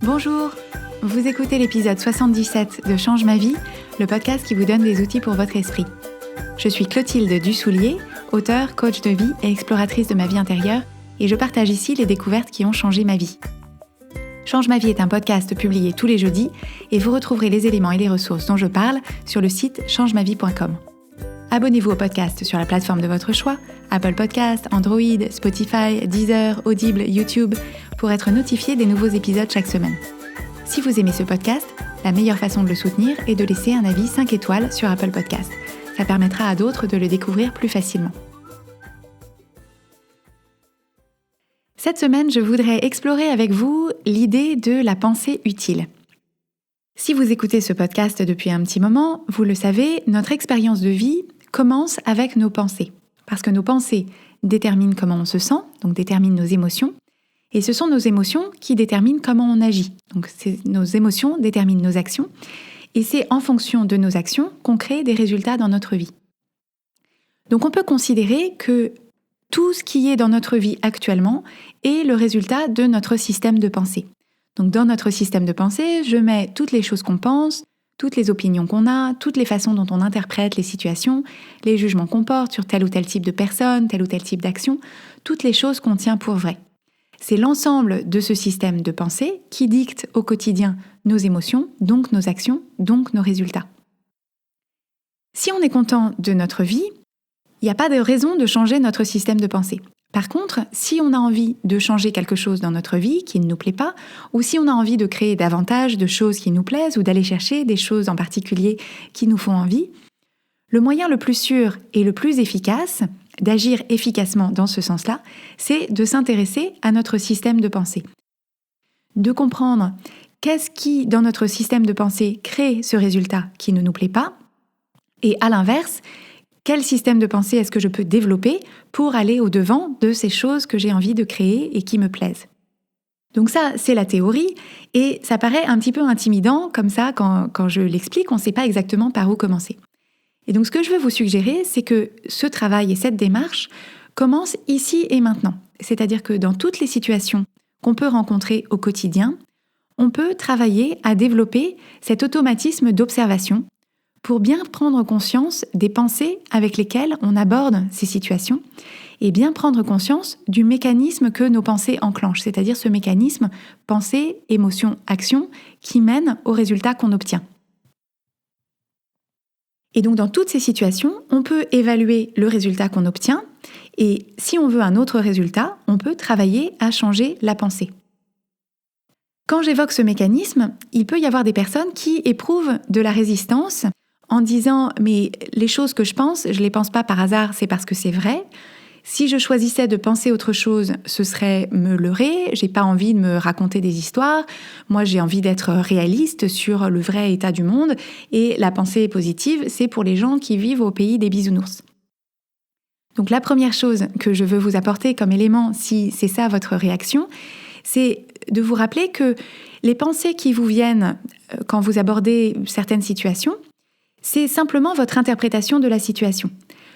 Bonjour, vous écoutez l'épisode 77 de Change ma vie, le podcast qui vous donne des outils pour votre esprit. Je suis Clotilde Dussoulier, auteure, coach de vie et exploratrice de ma vie intérieure, et je partage ici les découvertes qui ont changé ma vie. Change ma vie est un podcast publié tous les jeudis et vous retrouverez les éléments et les ressources dont je parle sur le site changemavie.com. Abonnez-vous au podcast sur la plateforme de votre choix, Apple Podcasts, Android, Spotify, Deezer, Audible, YouTube, pour être notifié des nouveaux épisodes chaque semaine. Si vous aimez ce podcast, la meilleure façon de le soutenir est de laisser un avis 5 étoiles sur Apple Podcasts. Ça permettra à d'autres de le découvrir plus facilement. Cette semaine, je voudrais explorer avec vous l'idée de la pensée utile. Si vous écoutez ce podcast depuis un petit moment, vous le savez, notre expérience de vie commence avec nos pensées. Parce que nos pensées déterminent comment on se sent, donc déterminent nos émotions, et ce sont nos émotions qui déterminent comment on agit. Donc nos émotions déterminent nos actions, et c'est en fonction de nos actions qu'on crée des résultats dans notre vie. Donc on peut considérer que tout ce qui est dans notre vie actuellement est le résultat de notre système de pensée. Donc dans notre système de pensée, je mets toutes les choses qu'on pense, toutes les opinions qu'on a, toutes les façons dont on interprète les situations, les jugements qu'on porte sur tel ou tel type de personne, tel ou tel type d'action, toutes les choses qu'on tient pour vraies. C'est l'ensemble de ce système de pensée qui dicte au quotidien nos émotions, donc nos actions, donc nos résultats. Si on est content de notre vie, il n'y a pas de raison de changer notre système de pensée. Par contre, si on a envie de changer quelque chose dans notre vie qui ne nous plaît pas, ou si on a envie de créer davantage de choses qui nous plaisent ou d'aller chercher des choses en particulier qui nous font envie, le moyen le plus sûr et le plus efficace d'agir efficacement dans ce sens-là, c'est de s'intéresser à notre système de pensée. De comprendre qu'est-ce qui, dans notre système de pensée, crée ce résultat qui ne nous plaît pas, et à l'inverse, quel système de pensée est-ce que je peux développer pour aller au-devant de ces choses que j'ai envie de créer et qui me plaisent. Donc ça, c'est la théorie, et ça paraît un petit peu intimidant, comme ça, quand je l'explique, on ne sait pas exactement par où commencer. Et donc ce que je veux vous suggérer, c'est que ce travail et cette démarche commencent ici et maintenant. C'est-à-dire que dans toutes les situations qu'on peut rencontrer au quotidien, on peut travailler à développer cet automatisme d'observation pour bien prendre conscience des pensées avec lesquelles on aborde ces situations et bien prendre conscience du mécanisme que nos pensées enclenchent, c'est-à-dire ce mécanisme pensée, émotion, action qui mène au résultat qu'on obtient. Et donc dans toutes ces situations, on peut évaluer le résultat qu'on obtient et si on veut un autre résultat, on peut travailler à changer la pensée. Quand j'évoque ce mécanisme, il peut y avoir des personnes qui éprouvent de la résistance en disant « mais les choses que je pense, je les pense pas par hasard, c'est parce que c'est vrai. Si je choisissais de penser autre chose, ce serait me leurrer, j'ai pas envie de me raconter des histoires. Moi, j'ai envie d'être réaliste sur le vrai état du monde et la pensée positive, c'est pour les gens qui vivent au pays des bisounours. » Donc la première chose que je veux vous apporter comme élément, si c'est ça votre réaction, c'est de vous rappeler que les pensées qui vous viennent quand vous abordez certaines situations, c'est simplement votre interprétation de la situation.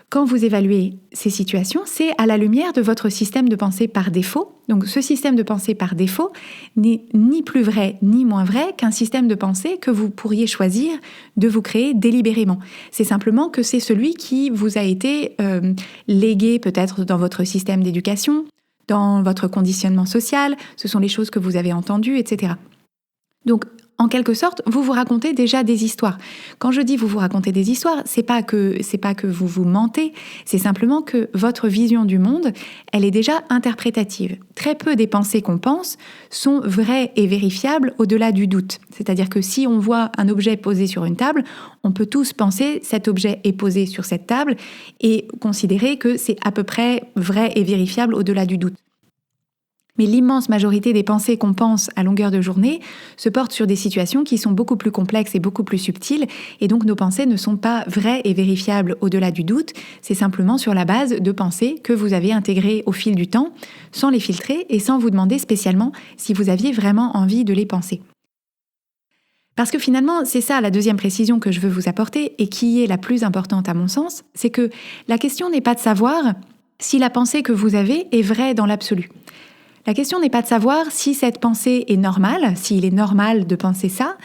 Quand vous évaluez ces situations, c'est à la lumière de votre système de pensée par défaut. Donc ce système de pensée par défaut n'est ni plus vrai ni moins vrai qu'un système de pensée que vous pourriez choisir de vous créer délibérément. C'est simplement que c'est celui qui vous a été légué peut-être dans votre système d'éducation, dans votre conditionnement social, ce sont les choses que vous avez entendues, etc. Donc, en quelque sorte, vous vous racontez déjà des histoires. Quand je dis vous vous racontez des histoires, c'est pas que vous vous mentez, c'est simplement que votre vision du monde, elle est déjà interprétative. Très peu des pensées qu'on pense sont vraies et vérifiables au-delà du doute. C'est-à-dire que si on voit un objet posé sur une table, on peut tous penser cet objet est posé sur cette table et considérer que c'est à peu près vrai et vérifiable au-delà du doute. Mais l'immense majorité des pensées qu'on pense à longueur de journée se portent sur des situations qui sont beaucoup plus complexes et beaucoup plus subtiles, et donc nos pensées ne sont pas vraies et vérifiables au-delà du doute, c'est simplement sur la base de pensées que vous avez intégrées au fil du temps, sans les filtrer et sans vous demander spécialement si vous aviez vraiment envie de les penser. Parce que finalement, c'est ça la deuxième précision que je veux vous apporter et qui est la plus importante à mon sens, c'est que la question n'est pas de savoir si la pensée que vous avez est vraie dans l'absolu. La question n'est pas de savoir si cette pensée est normale, s'il est normal de penser ça,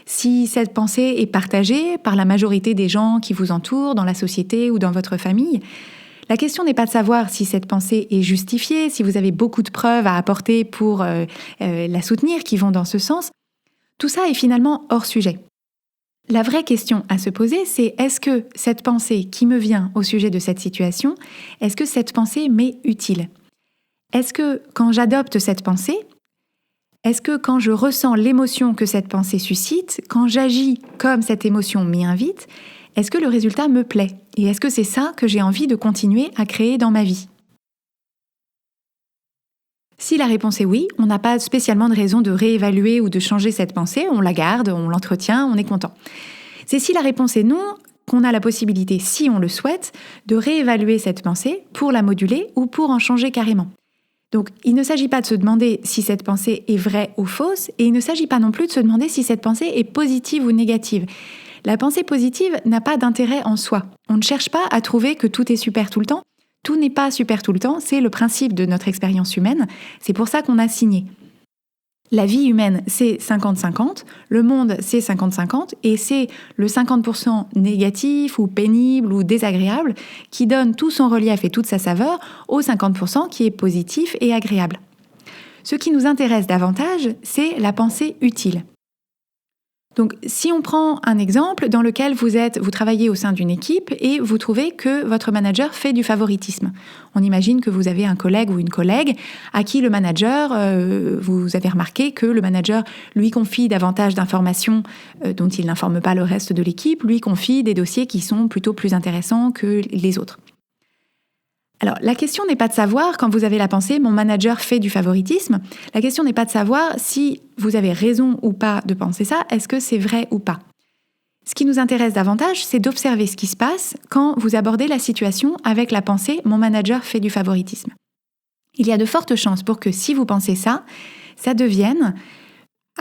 si cette pensée est partagée par la majorité des gens qui vous entourent, dans la société ou dans votre famille. La question n'est pas de savoir si cette pensée est justifiée, si vous avez beaucoup de preuves à apporter pour la soutenir qui vont dans ce sens. Tout ça est finalement hors sujet. La vraie question à se poser, c'est est-ce que cette pensée qui me vient au sujet de cette situation, est-ce que cette pensée m'est utile ? Est-ce que quand j'adopte cette pensée, est-ce que quand je ressens l'émotion que cette pensée suscite, quand j'agis comme cette émotion m'y invite, est-ce que le résultat me plaît ? Et est-ce que c'est ça que j'ai envie de continuer à créer dans ma vie ? Si la réponse est oui, on n'a pas spécialement de raison de réévaluer ou de changer cette pensée, on la garde, on l'entretient, on est content. C'est si la réponse est non, qu'on a la possibilité, si on le souhaite, de réévaluer cette pensée pour la moduler ou pour en changer carrément. Donc, il ne s'agit pas de se demander si cette pensée est vraie ou fausse, et il ne s'agit pas non plus de se demander si cette pensée est positive ou négative. La pensée positive n'a pas d'intérêt en soi. On ne cherche pas à trouver que tout est super tout le temps. Tout n'est pas super tout le temps, c'est le principe de notre expérience humaine. C'est pour ça qu'on a signé. La vie humaine, c'est 50-50, le monde, c'est 50-50, et c'est le 50% négatif ou pénible ou désagréable qui donne tout son relief et toute sa saveur au 50% qui est positif et agréable. Ce qui nous intéresse davantage, c'est la pensée utile. Donc, si on prend un exemple dans lequel vous travaillez au sein d'une équipe et vous trouvez que votre manager fait du favoritisme. On imagine que vous avez un collègue ou une collègue à qui le manager, vous avez remarqué que le manager lui confie davantage d'informations dont il n'informe pas le reste de l'équipe, lui confie des dossiers qui sont plutôt plus intéressants que les autres. Alors, la question n'est pas de savoir, quand vous avez la pensée « mon manager fait du favoritisme », la question n'est pas de savoir si vous avez raison ou pas de penser ça, est-ce que c'est vrai ou pas. Ce qui nous intéresse davantage, c'est d'observer ce qui se passe quand vous abordez la situation avec la pensée « mon manager fait du favoritisme ». Il y a de fortes chances pour que si vous pensez ça, ça devienne,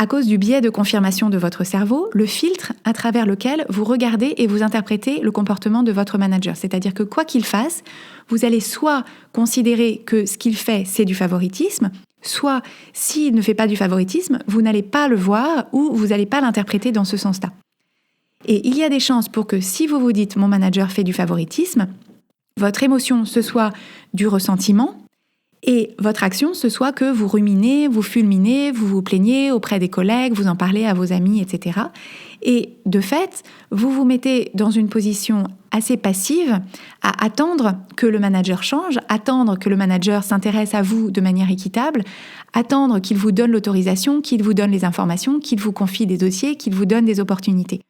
à cause du biais de confirmation de votre cerveau, le filtre à travers lequel vous regardez et vous interprétez le comportement de votre manager. C'est-à-dire que quoi qu'il fasse, vous allez soit considérer que ce qu'il fait, c'est du favoritisme, soit s'il ne fait pas du favoritisme, vous n'allez pas le voir ou vous n'allez pas l'interpréter dans ce sens-là. Et il y a des chances pour que si vous vous dites « mon manager fait du favoritisme », votre émotion, ce soit du ressentiment, et votre action, ce soit que vous ruminez, vous fulminez, vous vous plaignez auprès des collègues, vous en parlez à vos amis, etc. Et de fait, vous vous mettez dans une position assez passive à attendre que le manager change, attendre que le manager s'intéresse à vous de manière équitable, attendre qu'il vous donne l'autorisation, qu'il vous donne les informations, qu'il vous confie des dossiers, qu'il vous donne des opportunités.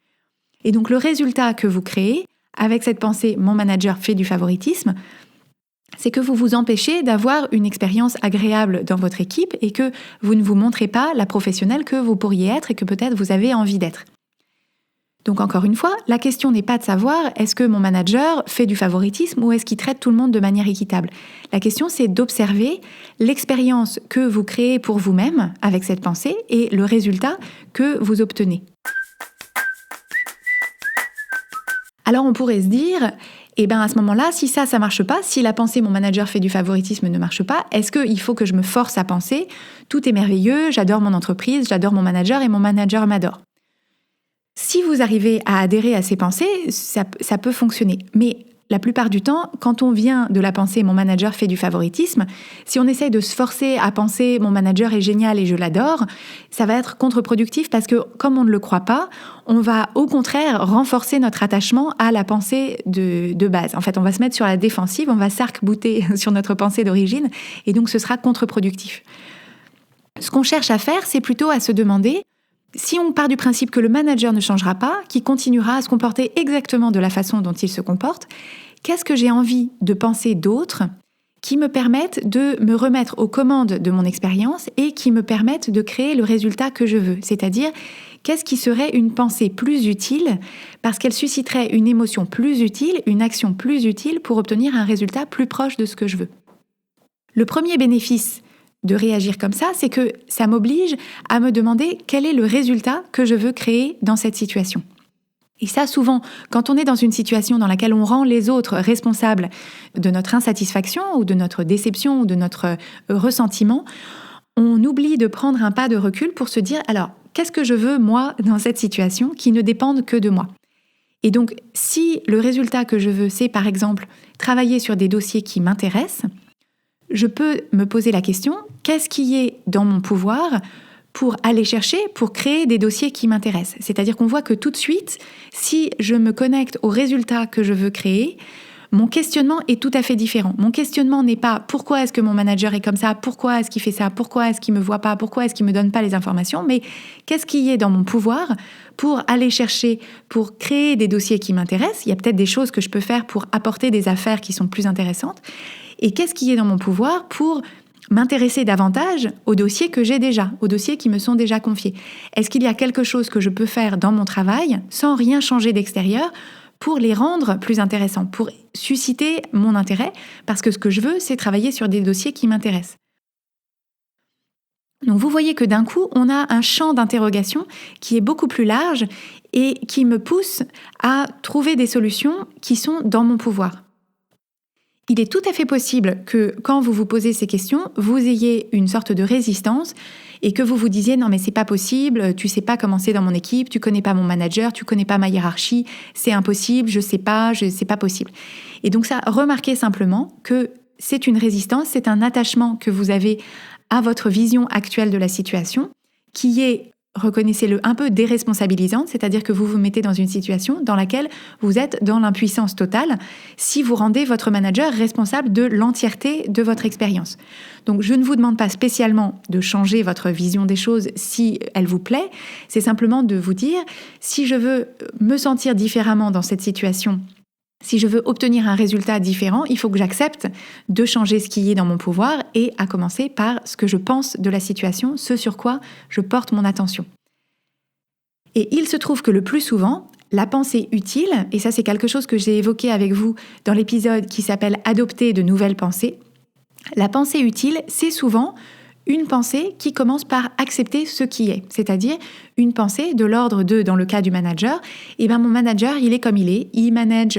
Et donc le résultat que vous créez avec cette pensée « mon manager fait du favoritisme », c'est que vous vous empêchez d'avoir une expérience agréable dans votre équipe et que vous ne vous montrez pas la professionnelle que vous pourriez être et que peut-être vous avez envie d'être. Donc encore une fois, la question n'est pas de savoir est-ce que mon manager fait du favoritisme ou est-ce qu'il traite tout le monde de manière équitable. La question, c'est d'observer l'expérience que vous créez pour vous-même avec cette pensée et le résultat que vous obtenez. Alors on pourrait se dire, à ce moment-là, si ça marche pas, si la pensée « mon manager fait du favoritisme » ne marche pas, est-ce qu'il faut que je me force à penser « tout est merveilleux, j'adore mon entreprise, j'adore mon manager et mon manager m'adore ». Si vous arrivez à adhérer à ces pensées, ça peut fonctionner. Mais la plupart du temps, quand on vient de la pensée « mon manager fait du favoritisme », si on essaye de se forcer à penser « mon manager est génial et je l'adore », ça va être contre-productif parce que comme on ne le croit pas, on va au contraire renforcer notre attachement à la pensée de base. En fait, on va se mettre sur la défensive, on va s'arc-bouter sur notre pensée d'origine et donc ce sera contre-productif. Ce qu'on cherche à faire, c'est plutôt à se demander si on part du principe que le manager ne changera pas, qu'il continuera à se comporter exactement de la façon dont il se comporte, qu'est-ce que j'ai envie de penser d'autre qui me permettent de me remettre aux commandes de mon expérience et qui me permettent de créer le résultat que je veux. C'est-à-dire, qu'est-ce qui serait une pensée plus utile parce qu'elle susciterait une émotion plus utile, une action plus utile pour obtenir un résultat plus proche de ce que je veux. Le premier bénéfice de réagir comme ça, c'est que ça m'oblige à me demander quel est le résultat que je veux créer dans cette situation. Et ça, souvent, quand on est dans une situation dans laquelle on rend les autres responsables de notre insatisfaction ou de notre déception ou de notre ressentiment, on oublie de prendre un pas de recul pour se dire, alors, qu'est-ce que je veux, moi, dans cette situation qui ne dépende que de moi ? Et donc, si le résultat que je veux, c'est par exemple travailler sur des dossiers qui m'intéressent, je peux me poser la question, qu'est-ce qui est dans mon pouvoir pour aller chercher, pour créer des dossiers qui m'intéressent. C'est-à-dire qu'on voit que tout de suite, si je me connecte au résultat que je veux créer, mon questionnement est tout à fait différent. Mon questionnement n'est pas pourquoi est-ce que mon manager est comme ça, pourquoi est-ce qu'il fait ça, pourquoi est-ce qu'il me voit pas, pourquoi est-ce qu'il me donne pas les informations, mais qu'est-ce qui est dans mon pouvoir pour aller chercher, pour créer des dossiers qui m'intéressent. Il y a peut-être des choses que je peux faire pour apporter des affaires qui sont plus intéressantes. Et qu'est-ce qui est dans mon pouvoir pour m'intéresser davantage aux dossiers que j'ai déjà, aux dossiers qui me sont déjà confiés. Est-ce qu'il y a quelque chose que je peux faire dans mon travail sans rien changer d'extérieur pour les rendre plus intéressants, pour susciter mon intérêt, parce que ce que je veux, c'est travailler sur des dossiers qui m'intéressent. Donc vous voyez que d'un coup, on a un champ d'interrogation qui est beaucoup plus large et qui me pousse à trouver des solutions qui sont dans mon pouvoir. Il est tout à fait possible que quand vous vous posez ces questions, vous ayez une sorte de résistance et que vous vous disiez « non mais c'est pas possible, tu sais pas comment c'est dans mon équipe, tu connais pas mon manager, tu connais pas ma hiérarchie, c'est impossible, je sais pas, c'est pas possible ». Et donc ça, remarquez simplement que c'est une résistance, c'est un attachement que vous avez à votre vision actuelle de la situation qui est, reconnaissez-le, un peu déresponsabilisante, c'est-à-dire que vous vous mettez dans une situation dans laquelle vous êtes dans l'impuissance totale si vous rendez votre manager responsable de l'entièreté de votre expérience. Donc je ne vous demande pas spécialement de changer votre vision des choses si elle vous plaît, c'est simplement de vous dire si je veux me sentir différemment dans cette situation, si je veux obtenir un résultat différent, il faut que j'accepte de changer ce qui est dans mon pouvoir et à commencer par ce que je pense de la situation, ce sur quoi je porte mon attention. Et il se trouve que le plus souvent, la pensée utile, et ça c'est quelque chose que j'ai évoqué avec vous dans l'épisode qui s'appelle « Adopter de nouvelles pensées », la pensée utile, c'est souvent une pensée qui commence par accepter ce qui est, c'est-à-dire une pensée de l'ordre de, dans le cas du manager, mon manager, il est comme il manage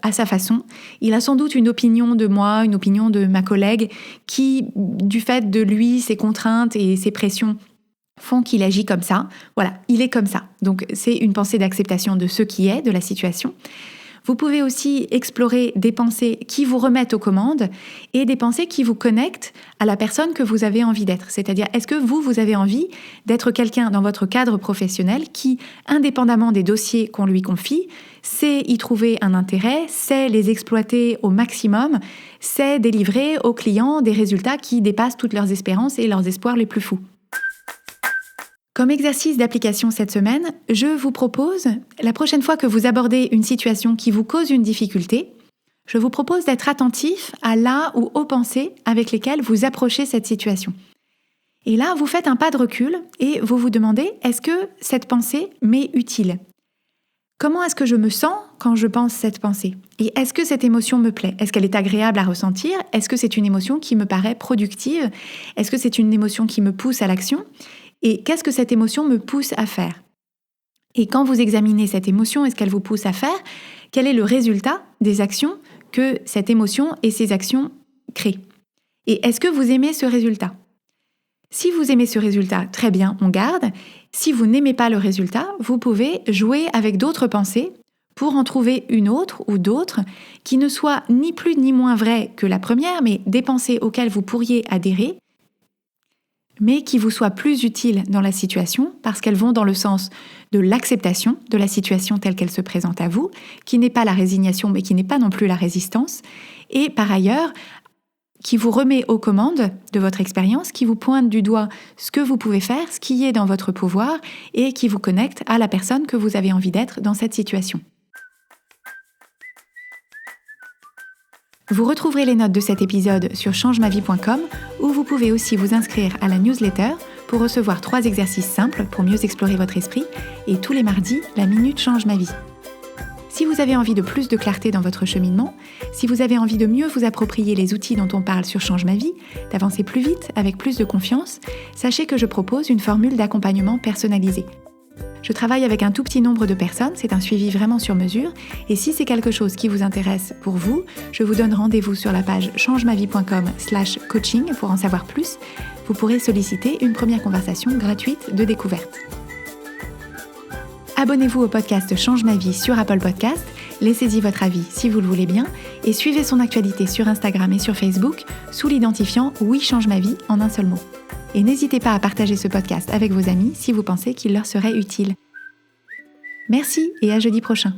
à sa façon, il a sans doute une opinion de moi, une opinion de ma collègue qui, du fait de lui, ses contraintes et ses pressions, font qu'il agit comme ça. Voilà, il est comme ça. Donc c'est une pensée d'acceptation de ce qui est, de la situation. Vous pouvez aussi explorer des pensées qui vous remettent aux commandes et des pensées qui vous connectent à la personne que vous avez envie d'être. C'est-à-dire, est-ce que vous avez envie d'être quelqu'un dans votre cadre professionnel qui, indépendamment des dossiers qu'on lui confie, sait y trouver un intérêt, sait les exploiter au maximum, sait délivrer aux clients des résultats qui dépassent toutes leurs espérances et leurs espoirs les plus fous. Comme exercice d'application cette semaine, je vous propose, la prochaine fois que vous abordez une situation qui vous cause une difficulté, je vous propose d'être attentif à la ou aux pensées avec lesquelles vous approchez cette situation. Et là, vous faites un pas de recul et vous vous demandez, est-ce que cette pensée m'est utile ? Comment est-ce que je me sens quand je pense cette pensée ? Et est-ce que cette émotion me plaît ? Est-ce qu'elle est agréable à ressentir ? Est-ce que c'est une émotion qui me paraît productive ? Est-ce que c'est une émotion qui me pousse à l'action ? Et qu'est-ce que cette émotion me pousse à faire ? Et quand vous examinez cette émotion et ce qu'elle vous pousse à faire, quel est le résultat des actions que cette émotion et ces actions créent ? Et est-ce que vous aimez ce résultat ? Si vous aimez ce résultat, très bien, on garde. Si vous n'aimez pas le résultat, vous pouvez jouer avec d'autres pensées pour en trouver une autre ou d'autres qui ne soient ni plus ni moins vraies que la première, mais des pensées auxquelles vous pourriez adhérer, mais qui vous soient plus utiles dans la situation parce qu'elles vont dans le sens de l'acceptation de la situation telle qu'elle se présente à vous, qui n'est pas la résignation mais qui n'est pas non plus la résistance, et par ailleurs, qui vous remet aux commandes de votre expérience, qui vous pointe du doigt ce que vous pouvez faire, ce qui est dans votre pouvoir, et qui vous connecte à la personne que vous avez envie d'être dans cette situation. Vous retrouverez les notes de cet épisode sur changemavie.com où vous pouvez aussi vous inscrire à la newsletter pour recevoir 3 exercices simples pour mieux explorer votre esprit et tous les mardis, la Minute Change ma vie. Si vous avez envie de plus de clarté dans votre cheminement, si vous avez envie de mieux vous approprier les outils dont on parle sur Change ma vie, d'avancer plus vite avec plus de confiance, sachez que je propose une formule d'accompagnement personnalisée. Je travaille avec un tout petit nombre de personnes, c'est un suivi vraiment sur mesure. Et si c'est quelque chose qui vous intéresse pour vous, je vous donne rendez-vous sur la page changemavie.com/coaching pour en savoir plus. Vous pourrez solliciter une première conversation gratuite de découverte. Abonnez-vous au podcast Change ma vie sur Apple Podcast, laissez-y votre avis si vous le voulez bien et suivez son actualité sur Instagram et sur Facebook sous l'identifiant Oui Change ma vie en un seul mot. Et n'hésitez pas à partager ce podcast avec vos amis si vous pensez qu'il leur serait utile. Merci et à jeudi prochain.